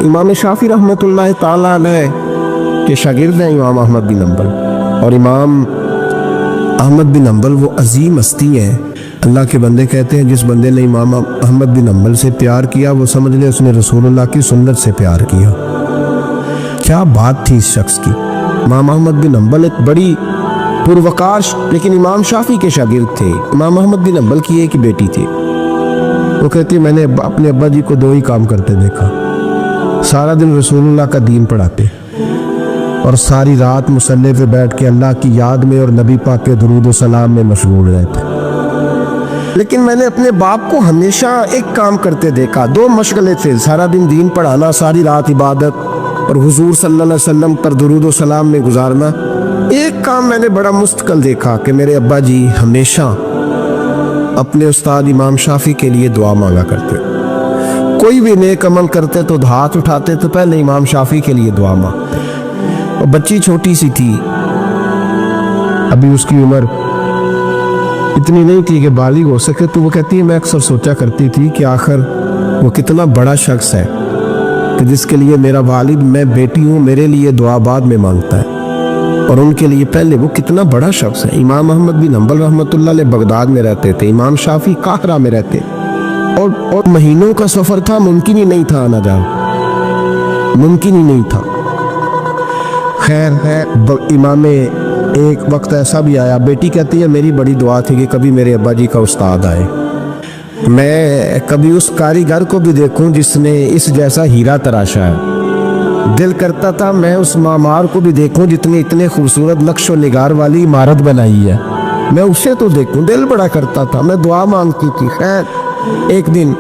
इमाम शाफी रहमतुल्लाह ताला अलैह के शागिर्द हैं इमाम अहमद बिन हंबल। और इमाम अहमद बिन हंबल वो अजीम हस्ती हैं। अल्लाह के बंदे कहते हैं जिस बंदे ने इमाम अहमद बिन हंबल से प्यार किया वो समझ ले उसने रसूलुल्लाह की सुन्नत से प्यार किया। क्या बात थी इस शख्स की। इमाम अहमद बिन हंबल एक बड़ी पुरवकार लेकिन इमाम शाफी के शागिर्द थे। इमाम अहमद बिन हंबल की एक बेटी थी। वो कहती है मैंने अपने अब्बा जी को दो ही काम करते देखा, सारा दिन रसूलुल्लाह का दीन पढ़ाते और सारी रात मुसल्ले पे बैठ के अल्लाह की याद में और नबी पाक के दुरूद व सलाम में मशगूल रहते। लेकिन मैंने अपने बाप को हमेशा एक काम करते देखा, दो मशगले थे, सारा दिन दीन पढ़ाना, सारी रात इबादत और हुजूर सल्लल्लाहु अलैहि वसल्लम पर दुरूद व सलाम में गुजारना। एक काम मैंने बड़ा मुस्तकिल देखा कि मेरे अब्बा जी हमेशा अपने उस्ताद इमाम शाफी के लिए दुआ मांगा करते। कोई भी नेक अमल करते तो हाथ उठाते तो पहले इमाम शाफी के लिए दुआ मांगते। और बच्ची छोटी सी थी, अभी उसकी उम्र इतनी नहीं थी कि बालिग हो सके, तो वो कहती है मैं अक्सर सोचा करती थी कि आखिर वो कितना बड़ा शख्स है कि जिसके लिए मेरा वालिद, मैं बेटी हूँ, मेरे लिए दुआ बाद में मांगता है और उनके लिए पहले वो कितना बड़ा शख्स है। इमाम अहमद बिन हंबल रहमतुल्लाह अलैह बगदाद में रहते थे, इमाम शाफी काहिरा में रहते और महीनों का सफर था, मुमकिन ही नहीं था आना जाना, मुमकिन ही नहीं था। खैर है, इमाम एक वक्त ऐसा भी आया, बेटी कहती है मेरी बड़ी दुआ थी कि कभी मेरे अब्बा जी का उस्ताद आए, मैं कभी उस कारीगर को भी देखूं जिसने इस जैसा हीरा तराशा है। दिल करता था मैं उस मामार को भी देखूं जितने इतने खूबसूरत नक्शो निगार वाली इमारत बनाई है, मैं उसे तो देखूं, दिल बड़ा करता था, मैं दुआ मांगती थी। खैर एक दिन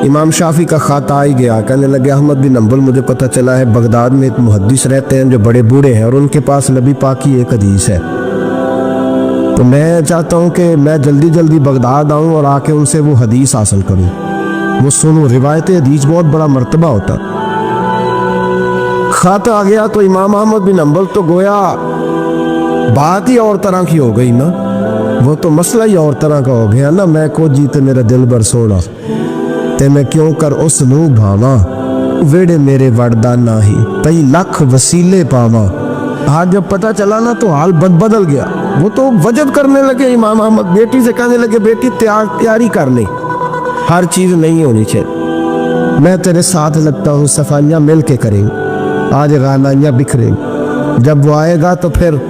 इमाम शाफी का ख़त आ ही गया, कहने लगे अहमद बिन हंबल मुझे पता चला है बगदाद में एक मुहद्दिस रहते हैं जो बड़े बूढ़े हैं और उनके पास नबी पाक की एक हदीस है, तो मैं चाहता हूँ कि मैं जल्दी जल्दी बगदाद आऊँ और आके उनसे वो हदीस हासिल करूँ, वो सुनूँ। रिवायत हदीस बहुत बड़ा मर्तबा होता। ख़त आ गया तो इमाम अहमद बिन हंबल तो गोया बात ही और तरह की हो गई ना, वो तो मसला ही और तरह का हो गया ना। मैं को जीते मेरा दिल बर सोना ते मैं क्यों कर उस नू भावा, वेड़े मेरे वड़दा नाही तई लख वसीले पावा। आज जब पता चला ना तो हाल बदल गया। वो तो वजद करने लगे इमाम अहमद, बेटी से कहने लगे बेटी तैयारी कर ले, हर चीज़ नहीं होनी चाहिए, मैं तेरे साथ लगता हूँ, सफाइयाँ मिल के करेंगे, आज गानाइयाँ बिखरेंगी, जब वो आएगा तो फिर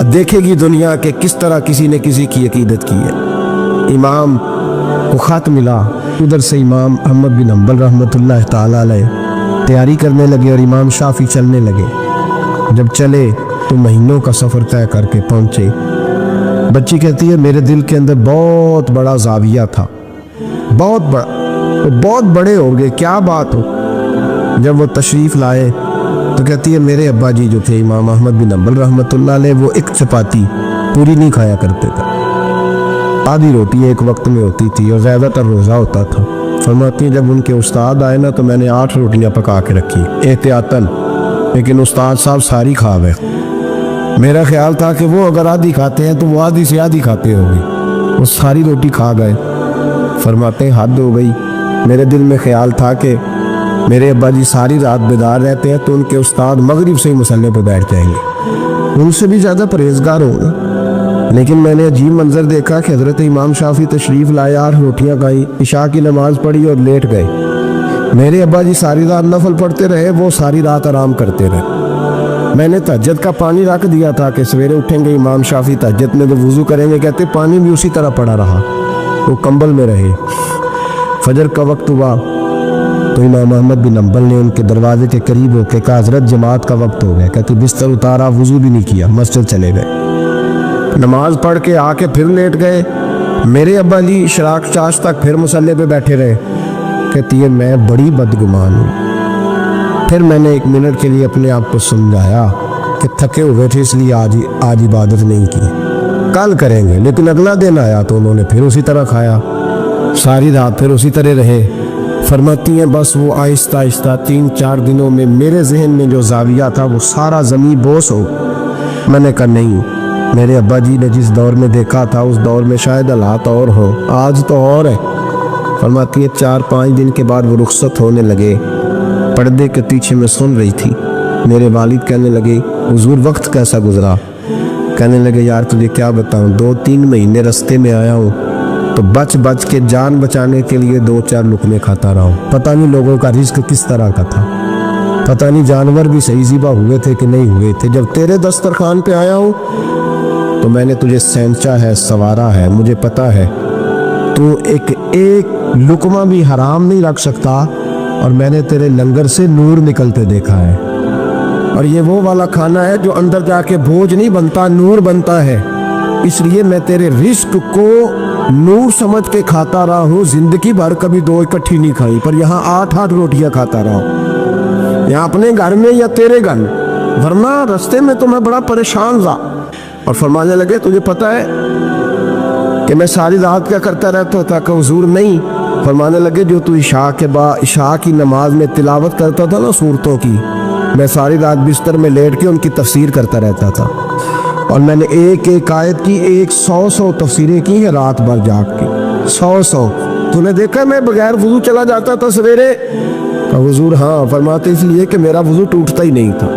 देखेगी दुनिया के किस तरह किसी ने किसी की अकीदत की है। इमाम को ख़त मिला, उधर से इमाम अहमद बिन हंबल रहमतुल्लाह ताला अलैह तैयारी करने लगे और इमाम शाफी चलने लगे। जब चले तो महीनों का सफ़र तय करके पहुँचे। बच्ची कहती है मेरे दिल के अंदर बहुत बड़ा ज़ाविया था, बहुत बड़ा, तो बहुत बड़े हो गए, क्या बात हो। जब वो तशरीफ़ लाए तो कहती है मेरे अब्बा जी जो थे इमाम अहमद बिन हंबल रहमतुल्लाह अलैह, वो एक चपाती पूरी नहीं खाया करते थे, आधी रोटी एक वक्त में होती थी और ज़्यादातर रोज़ा होता था। फरमाती जब उनके उस्ताद आए ना तो मैंने 8 रोटियां पका के रखी एहतियातन, लेकिन उस्ताद साहब सारी खा गए। मेरा ख्याल था कि वो अगर आधी खाते हैं तो वो आधी से आधी खाते होंगे, वो सारी रोटी खा गए। फरमाते हद हो गई, मेरे दिल में ख्याल था कि मेरे अब्बा जी सारी रात बेदार रहते हैं तो उनके उस्ताद मगरिब से ही मुसल्ले पर बैठ जाएंगे, उनसे भी ज़्यादा परहेजगार होंगे। लेकिन मैंने अजीब मंजर देखा कि हज़रत इमाम शाफी तशरीफ़ लाए, 8 रोटियाँ खाई, इशा की नमाज़ पढ़ी और लेट गए। मेरे अब्बा जी सारी रात नफल पढ़ते रहे, वो सारी रात आराम करते रहे। मैंने तहज्जुद का पानी रख दिया था कि सवेरे उठेंगे इमाम शाफी तहज्जुद में तो वुज़ू करेंगे, कहते पानी भी उसी तरह पड़ा रहा, वो कंबल में रहे। फजर का वक्त हुआ तो इमाम अहमद बिन हंबल ने उनके दरवाजे के करीब होकर कहा हज़रत जमात का वक्त हो गया। कहते बिस्तर उतारा, वुज़ू भी नहीं किया, मस्जिद चले गए, नमाज पढ़ के आके फिर लेट गए। मेरे अब्बा जी इशराक चाश तक फिर मुसल्ले पे बैठे रहे। कहती है मैं बड़ी बदगुमान हूँ। फिर मैंने 1 मिनट के लिए अपने आप को समझाया कि थके हुए थे इसलिए आज इबादत नहीं की, कल करेंगे। लेकिन अगला दिन आया तो उन्होंने फिर उसी तरह खाया, सारी रात फिर उसी तरह रहे। फरमाती हैं बस वो आहिस्ता आहिस्ता 3-4 दिनों में मेरे जहन में जो ज़ाविया था वो सारा ज़मीन बोस हो। मैंने कहा नहीं, मेरे अब्बा जी ने जिस दौर में देखा था उस दौर में शायद हालात और हो, आज तो और है। फरमाती है 4-5 दिन के बाद वो रुखसत होने लगे। पर्दे के पीछे मैं सुन रही थी। मेरे वालिद कहने लगे, हुजूर वक्त कैसा गुजरा? कहने लगे, यार तुझे क्या बताऊं, 2-3 महीने रास्ते में आया हूँ तो बच बच के जान बचाने के लिए 2-4 लुकमे खाता रहा हूँ। पता नहीं लोगों का रिस्क किस तरह का था, पता नहीं जानवर भी सही ज़िबा हुए थे कि नहीं हुए थे। जब तेरे दस्तरखान पे आया हूँ तो मैंने तुझे सेंचा है, सवारा है। मुझे पता है तू एक लुकमा भी हराम नहीं रख सकता, और मैंने तेरे लंगर से नूर निकलते देखा है। और ये वो वाला खाना है जो अंदर जाके बोझ नहीं बनता, नूर बनता है। इसलिए मैं तेरे रिस्क को नूर समझ के खाता रहा हूँ। जिंदगी भर कभी 2 इकट्ठी नहीं खाई, पर यहाँ 8-8 रोटियाँ खाता रहा हूँ, यहाँ अपने घर में या तेरे घर में, वरना रास्ते में तो मैं बड़ा परेशान रहा। और फरमाने लगे, तुझे पता है कि मैं सारी रात क्या करता रहता था? कि हुजूर नहीं। फरमाने लगे, जो तू इशा की नमाज में तिलावत करता था ना सूरतों की, मैं सारी रात बिस्तर में लेट के उनकी तफसीर करता रहता था। और मैंने एक आयत की 100 तफसीरें की है रात भर जाग के, 100। तूने देखा मैं बगैर वुजू चला जाता था सवेरे? हुजूर हाँ। फरमाते इसलिए कि मेरा वुजू टूटता ही नहीं था,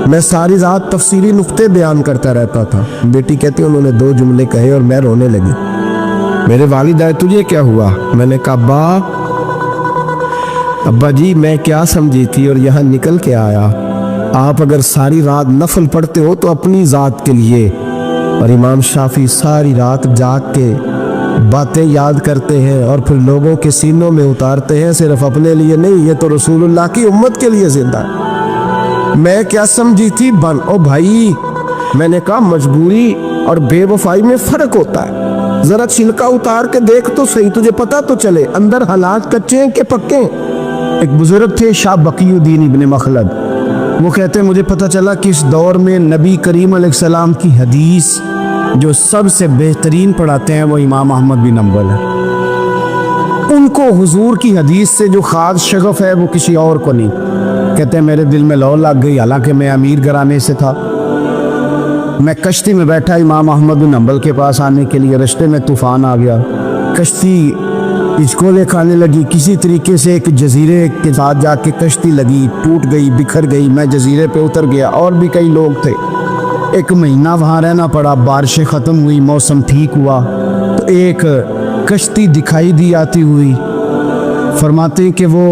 मैं सारी रात तफसीरी नुक्ते बयान करता रहता था। बेटी कहती उन्होंने 2 जुमले कहे और मैं रोने लगी। मेरे वालिद आए, तुझे क्या हुआ? मैंने कहा, अब्बा जी मैं क्या समझी थी और यहाँ निकल के आया। आप अगर सारी रात नफल पढ़ते हो तो अपनी ज़ात के लिए, और इमाम शाफी सारी रात जाग के बातें याद करते हैं और फिर लोगों के सीनों में उतारते हैं, सिर्फ अपने लिए नहीं। ये तो रसूलुल्लाह की उम्मत के लिए जिंदा है। मैं क्या समझी थी बन ओ भाई। मैंने कहा, मजबूरी और बेवफाई में फ़र्क होता है। ज़रा छिलका उतार के देख तो सही, तुझे पता तो चले अंदर हालात कच्चे हैं कि पक्के। एक बुजुर्ग थे शाह बकीउद्दीन इब्न मखलद, वो कहते हैं मुझे पता चला कि इस दौर में नबी करीम अलैहिस्सलाम की हदीस जो सबसे बेहतरीन पढ़ाते हैं वो इमाम अहमद बिन हंबल है। उनको हुजूर की हदीस से जो खास शगफ है वो किसी और को नहीं। कहते हैं मेरे दिल में लौ लग गई, हालांकि मैं अमीर घराने से था। मैं कश्ती में बैठा इमाम अहमद बिन हंबल के पास आने के लिए, रास्ते में तूफान आ गया, कश्ती इचकोले खाने लगी। किसी तरीके से एक जजीरे के साथ जाके कश्ती लगी, टूट गई, बिखर गई। मैं जजीरे पे उतर गया, और भी कई लोग थे। 1 महीना वहाँ रहना पड़ा। बारिशें ख़त्म हुई, मौसम ठीक हुआ तो एक कश्ती दिखाई दी आती हुई। फरमाते हैं कि वो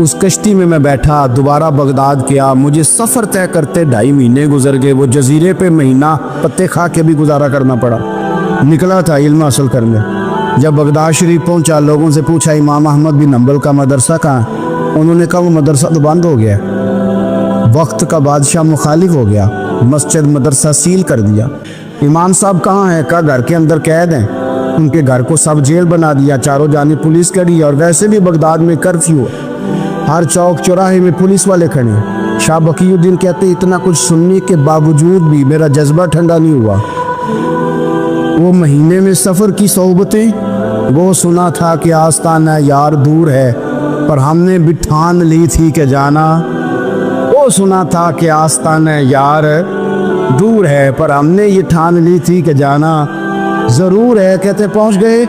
उस कश्ती में मैं बैठा, दोबारा बगदाद गया। मुझे सफ़र तय करते 2.5 महीने गुजर गए। वो जजीरे पे महीना पत्ते खा के भी गुजारा करना पड़ा। निकला था इल्म हासिल करने। जब बगदाद शरीफ पहुंचा, लोगों से पूछा इमाम अहमद बिन हंबल का मदरसा कहाँ? उन्होंने कहा वो मदरसा तो बंद हो गया, वक्त का बादशाह मुखालिफ हो गया, मस्जिद मदरसा सील कर दिया। इमाम साहब कहाँ हैं? कहा घर के अंदर कैद हैं। उनके घर को सब जेल बना दिया, चारों जानिब पुलिस खड़ी है, और वैसे भी बगदाद में कर्फ्यू है, हर चौक चौराहे में पुलिस वाले खड़े हैं। शाह बकीउद्दीन कहते इतना कुछ सुनने के बावजूद भी मेरा जज्बा ठंडा नहीं हुआ। वो महीने में सफ़र की सोबतें, वो सुना था कि आस्ताना यार दूर है पर हमने भी ठान ली थी कि जाना। वो सुना था कि आस्ताना यार दूर है पर हमने ये ठान ली थी कि जाना ज़रूर है। कहते पहुँच गए।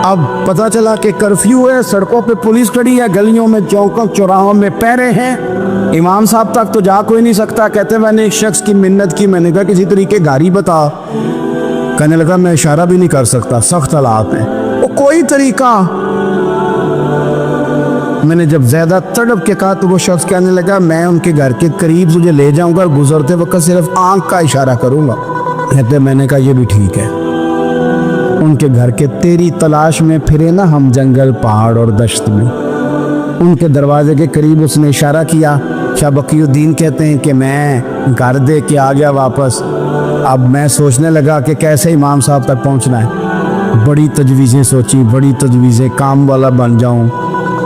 अब पता चला कि कर्फ्यू है, सड़कों पे पुलिस खड़ी है, गलियों में चौकों चौराहों में पैरे हैं। इमाम साहब तक तो जा कोई नहीं सकता। कहते मैंने एक शख्स की मिन्नत की, मैंने कहा किसी तरीके गाड़ी बता। कहने लगा मैं इशारा भी नहीं कर सकता, सख्त हालात हैं। वो कोई तरीका। मैंने जब ज़्यादा तड़प के कहा तो वो शख्स कहने लगा मैं उनके घर के करीब तुझे ले जाऊंगा, गुजरते वक्त सिर्फ आंख का इशारा करूंगा। कहते मैंने कहा ये भी ठीक है। उनके घर के तेरी तलाश में फिरे ना हम जंगल पहाड़ और दश्त में। उनके दरवाजे के करीब उसने इशारा किया। शाह बकीउद्दीन कहते हैं कि मैं घर दे के आ गया वापस। अब मैं सोचने लगा कि कैसे इमाम साहब तक पहुंचना है। बड़ी तजवीज़ें सोची, बड़ी तजवीज़ें, काम वाला बन जाऊं,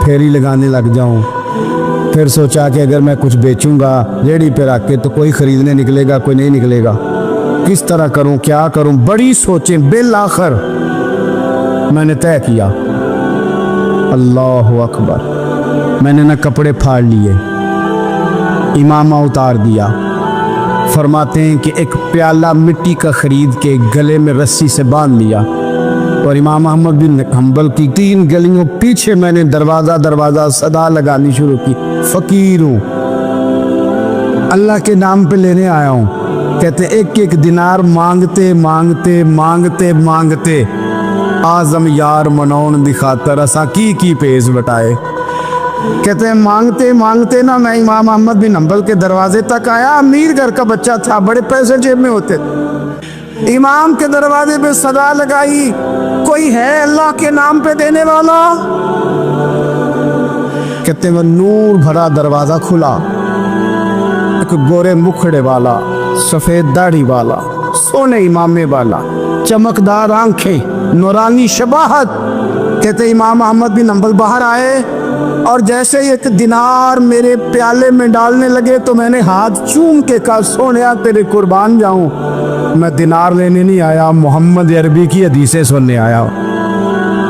फेरी लगाने लग जाऊं। फिर सोचा कि अगर मैं कुछ बेचूंगा रेडी पे रख के तो कोई ख़रीदने निकलेगा, कोई नहीं निकलेगा। किस तरह करूं, क्या करूं, बड़ी सोचें। बिल आखिर मैंने तय किया, अल्लाह अकबर। मैंने ना कपड़े फाड़ लिए, इमामा उतार दिया। फरमाते हैं कि एक प्याला मिट्टी का खरीद के गले में रस्सी से बांध लिया, اور امام احمد بن حنبل کی 3 گلیوں پیچھے میں نے دروازہ دروازہ صدا لگانی شروع کی، فقیر ہوں، اللہ کے نام پہ لینے آیا ہوں۔ کہتے ایک ایک دینار مانگتے مانگتے مانگتے مانگتے آزم یار منون دی خاطر اساں کی پیز بٹائے۔ کہتے ہیں مانگتے مانگتے نا میں امام احمد بن حنبل کے دروازے تک آیا، امیر گھر کا بچہ تھا، بڑے پیسے جیب میں ہوتے تھے۔ امام کے دروازے پہ صدا لگائی، کوئی ہے اللہ کے نام پہ دینے والا؟ کہتے ہیں وہ نور بھرا دروازہ کھلا، ایک گورے مکھڑے والا، سفید داڑھی والا، سونے امامے والا، چمکدار آنکھیں، نورانی شباہت۔ کہتے امام احمد بن حنبل باہر آئے اور جیسے ایک دینار میرے پیالے میں ڈالنے لگے تو میں نے ہاتھ چوم کے کہا سونیا تیرے قربان جاؤں، میں دینار لینے نہیں آیا، محمد عربی کی حدیثیں سننے آیا۔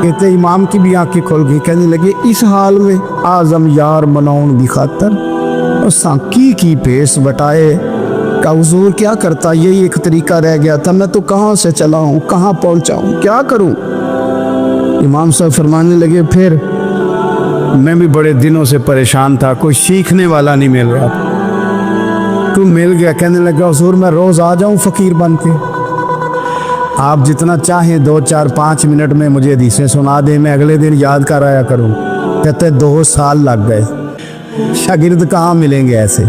کہتے امام کی بھی آنکھیں کھل گئی، کہنے لگے اس حال میں آزم یار مناؤن دی خاطر اساں کی پیس بٹائے کہ حضور کیا کرتا، یہی ایک طریقہ رہ گیا تھا، میں تو کہاں سے چلا ہوں، کہاں پہنچا ہوں، کیا کروں؟ امام صاحب فرمانے لگے پھر میں بھی بڑے دنوں سے پریشان تھا، کوئی سیکھنے والا نہیں مل رہا تھا، تو مل گیا۔ کہنے لگا حضور میں روز آ جاؤں فقیر بن کے، آپ جتنا چاہیں 2 4 5 منٹ میں مجھے حدیثیں سنا دیں، میں اگلے دن یاد کر آیا کروں۔ کہتے 2 سال لگ گئے، شاگرد کہاں ملیں گے ایسے،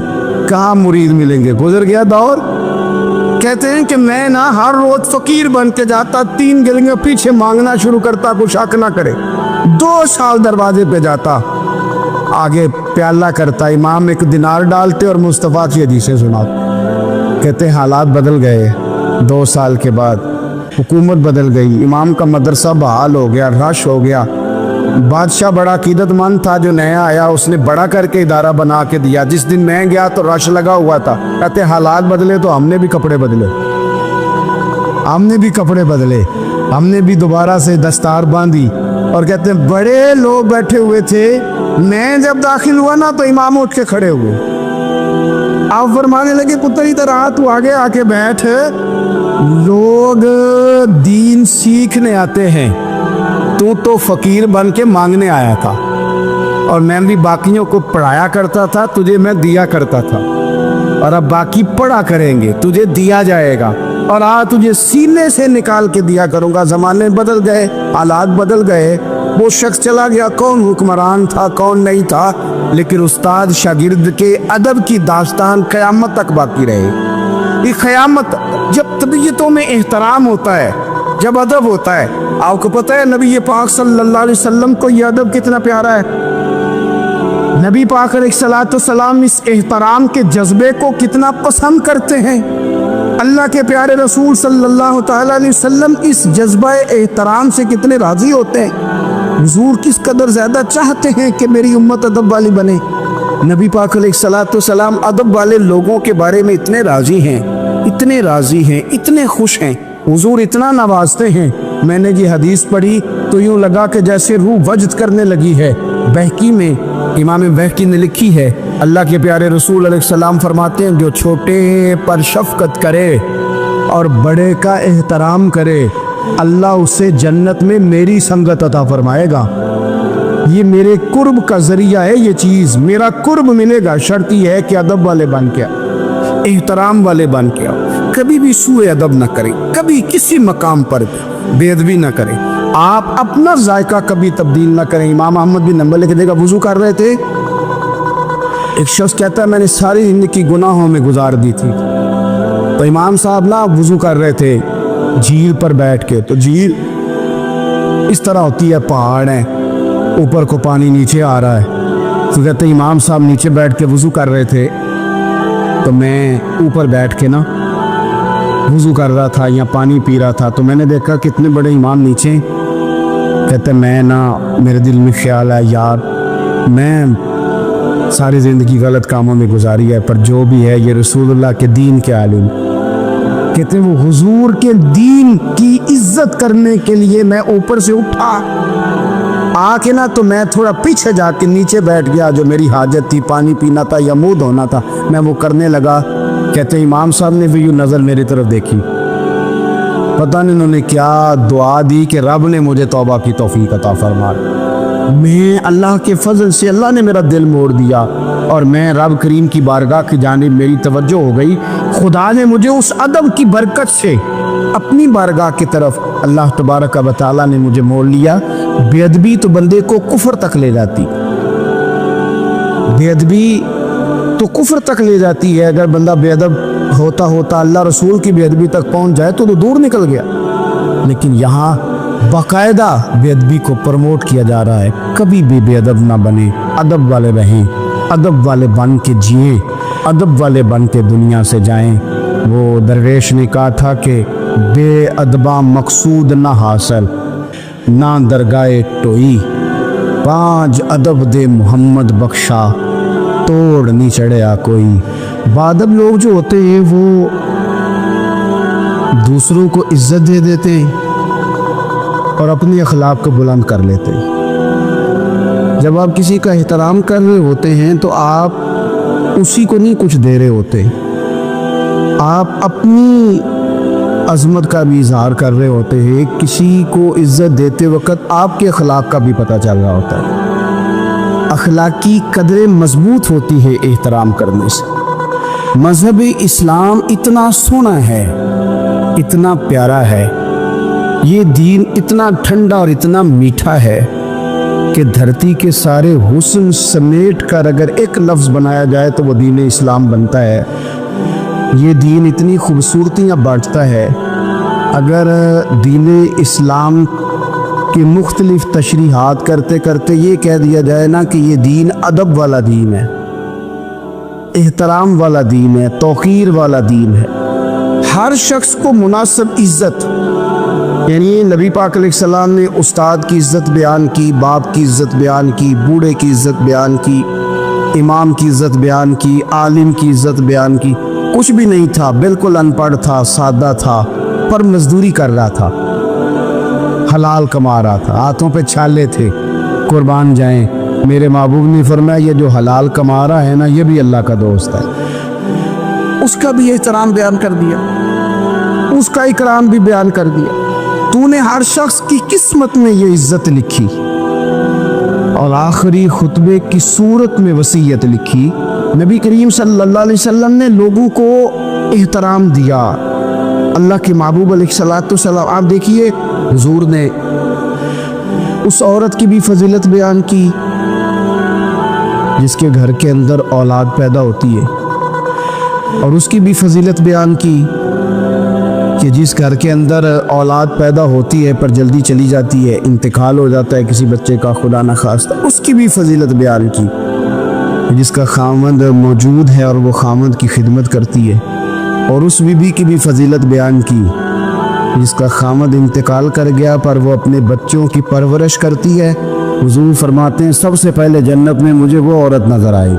کہاں مرید ملیں گے، گزر گیا دور۔ کہتے ہیں کہ میں نا ہر روز فقیر بن کے جاتا، 3 گلیاں پیچھے مانگنا شروع کرتا، کوئی شک نہ کرے، 2 سال دروازے پہ جاتا، آگے پیالہ کرتا، امام ایک دینار ڈالتے اور مصطفیٰ کی حدیثیں سناتے۔ کہتے ہیں حالات بدل گئے، 2 سال کے بعد حکومت بدل گئی، امام کا مدرسہ بحال ہو گیا، رش ہو گیا۔ بادشاہ بڑا عقیدت مند تھا، جو نیا آیا اس نے بڑا کر کے ادارہ بنا کے دیا، جس دن میں گیا تو رش لگا ہوا تھا۔ کہتے حالات بدلے تو ہم نے بھی کپڑے بدلے، ہم نے بھی دوبارہ سے دستار باندھی، اور کہتے ہیں بڑے لوگ بیٹھے ہوئے تھے، میں جب داخل ہوا نا تو امام اٹھ کے کھڑے ہوئے، آپ فرمانے لگے پتر ادھر آ، تو آگے آ کے بیٹھ، لوگ دین سیکھنے آتے ہیں، تو فقیر بن کے مانگنے آیا تھا، اور میں بھی باقیوں کو پڑھایا کرتا تھا، تجھے میں دیا کرتا تھا، اور اب باقی پڑھا کریں گے، تجھے دیا جائے گا، اور تجھے سینے سے نکال کے دیا کروں گا۔ زمانے بدل گئے، حالات بدل گئے، وہ شخص چلا گیا، کون حکمران تھا کون نہیں تھا، لیکن استاد شاگرد کے ادب کی داستان قیامت تک باقی رہے۔ یہ قیامت، جب طبیعتوں میں احترام ہوتا ہے، جب ادب ہوتا ہے، آپ کو پتہ ہے نبی پاک صلی اللہ علیہ وسلم کو یہ ادب کتنا پیارا ہے، نبی پاک علیہ السلام اس احترام کے جذبے کو کتنا پسند کرتے ہیں، اللہ کے پیارے رسول صلی اللہ تعالیٰ علیہ وسلم اس جذبہ احترام سے کتنے راضی ہوتے ہیں، حضور کس قدر زیادہ چاہتے ہیں کہ میری امت ادب والی بنے۔ نبی پاک علیہ السلام ادب والے لوگوں کے بارے میں اتنے راضی ہیں، اتنے راضی ہیں، اتنے خوش ہیں، حضور اتنا نوازتے ہیں۔ میں نے یہ حدیث پڑھی تو یوں لگا کہ جیسے روح وجد کرنے لگی ہے۔ بہقی میں امام بہقی نے لکھی ہے، اللہ کے پیارے رسول علیہ السلام فرماتے ہیں جو چھوٹے پر شفقت کرے اور بڑے کا احترام کرے، اللہ اسے جنت میں میری سنگت عطا فرمائے گا۔ یہ میرے قرب کا ذریعہ ہے، یہ چیز میرا قرب ملے گا، شرط یہ ہے کہ ادب والے بن کے احترام والے بن کے کبھی بھی سوء ادب نہ کریں، کبھی کسی مقام پر بے ادبی نہ کریں، آپ اپنا ذائقہ کبھی تبدیل نہ کریں۔ امام احمد بن حنبل کی جگہ وضو کر رہے تھے، ایک شخص کہتا ہے میں نے ساری زندگی گناہوں میں گزار دی تھی، تو امام صاحب نا وضو کر رہے تھے جھیل پر بیٹھ کے، تو جھیل اس طرح ہوتی ہے، پہاڑ ہے، اوپر کو پانی نیچے آ رہا ہے، تو کہتے ہیں امام صاحب نیچے بیٹھ کے وضو کر رہے تھے، تو میں اوپر بیٹھ کے نا وضو کر رہا تھا یا پانی پی رہا تھا، تو میں نے دیکھا کتنے بڑے امام نیچے۔ کہتے میں نا میرے دل میں خیال ہے یار میں ساری زندگی غلط کاموں میں گزاری ہے، پر جو بھی ہے یہ رسول اللہ کے دین کے عالم۔ کہتے وہ حضور کے دین کی عزت کرنے کے لیے میں اوپر سے اٹھا آ کے نا، تو میں تھوڑا پیچھے جا کے نیچے بیٹھ گیا، جو میری حاجت تھی، پانی پینا تھا یا منہ دھونا تھا، میں وہ کرنے لگا۔ کہتے امام صاحب نے بھی یوں نظر میری طرف دیکھی، پتہ نہیں انہوں نے کیا دعا دی کہ رب نے مجھے توبہ کی توفیق عطا فرما دی۔ میں اللہ کے فضل سے اللہ نے میرا دل موڑ دیا اور میں رب کریم کی بارگاہ کی جانب میری توجہ ہو گئی۔ خدا نے مجھے اس ادب کی برکت سے اپنی بارگاہ کی طرف اللہ تبارک و تعالیٰ نے مجھے موڑ لیا۔ بے ادبی تو بندے کو کفر تک لے جاتی، بے ادبی تو کفر تک لے جاتی ہے۔ اگر بندہ بے ادب ہوتا ہوتا اللہ رسول کی بے ادبی تک پہنچ جائے تو دور نکل گیا، لیکن یہاں باقاعدہ بے ادبی کو پروموٹ کیا جا رہا ہے۔ کبھی بھی بے ادب نہ بنے، ادب والے رہیں، ادب والے بن کے جئیں، ادب والے بن کے دنیا سے جائیں۔ وہ درویش نے کہا تھا کہ بے ادباں مقصود نہ حاصل، نہ درگاہ ٹوئی، پانچ ادب دے محمد بخشا، توڑ نہیں چڑھیا کوئی۔ بادب لوگ جو ہوتے ہیں وہ دوسروں کو عزت دے دیتے ہیں اور اپنی اخلاق کو بلند کر لیتے ہیں۔ جب آپ کسی کا احترام کر رہے ہوتے ہیں تو آپ اسی کو نہیں کچھ دے رہے ہوتے، آپ اپنی عظمت کا بھی اظہار کر رہے ہوتے ہیں۔ کسی کو عزت دیتے وقت آپ کے اخلاق کا بھی پتہ چل رہا ہوتا ہے۔ اخلاقی قدریں مضبوط ہوتی ہے احترام کرنے سے۔ مذہب اسلام اتنا سونا ہے، اتنا پیارا ہے، یہ دین اتنا ٹھنڈا اور اتنا میٹھا ہے کہ دھرتی کے سارے حسن سمیٹ کر اگر ایک لفظ بنایا جائے تو وہ دین اسلام بنتا ہے۔ یہ دین اتنی خوبصورتیاں بانٹتا ہے۔ اگر دین اسلام کی مختلف تشریحات کرتے کرتے یہ کہہ دیا جائے نا کہ یہ دین ادب والا دین ہے، احترام والا دین ہے، توقیر والا دین ہے، ہر شخص کو مناسب عزت، یعنی نبی پاک علیہ السلام نے استاد کی عزت بیان کی، باپ کی عزت بیان کی، بوڑھے کی عزت بیان کی، امام کی عزت بیان کی، عالم کی عزت بیان کی۔ کچھ بھی نہیں تھا، بالکل ان پڑھ تھا، سادہ تھا، پر مزدوری کر رہا تھا، حلال کما رہا تھا، ہاتھوں پہ چھالے تھے۔ قربان جائیں، میرے محبوب نے فرمایا یہ جو حلال کما رہا ہے نا یہ بھی اللہ کا دوست ہے۔ اس کا بھی احترام بیان کر دیا، اس کا اکرام بھی بیان کر دیا۔ تو نے ہر شخص کی قسمت میں یہ عزت لکھی اور آخری خطبے کی صورت میں وصیت لکھی۔ نبی کریم صلی اللہ علیہ وسلم نے لوگوں کو احترام دیا۔ اللہ کے محبوب علیہ السلام، آپ دیکھیے حضور نے اس عورت کی بھی فضیلت بیان کی جس کے گھر کے اندر اولاد پیدا ہوتی ہے، اور اس کی بھی فضیلت بیان کی کہ جس گھر کے اندر اولاد پیدا ہوتی ہے پر جلدی چلی جاتی ہے، انتقال ہو جاتا ہے کسی بچے کا خدا نخواستہ، اس کی بھی فضیلت بیان کی۔ جس کا خامند موجود ہے اور وہ خامند کی خدمت کرتی ہے، اور اس بیوی کی بھی فضیلت بیان کی جس کا خامند انتقال کر گیا پر وہ اپنے بچوں کی پرورش کرتی ہے۔ حضور فرماتے ہیں سب سے پہلے جنت میں مجھے وہ عورت نظر آئی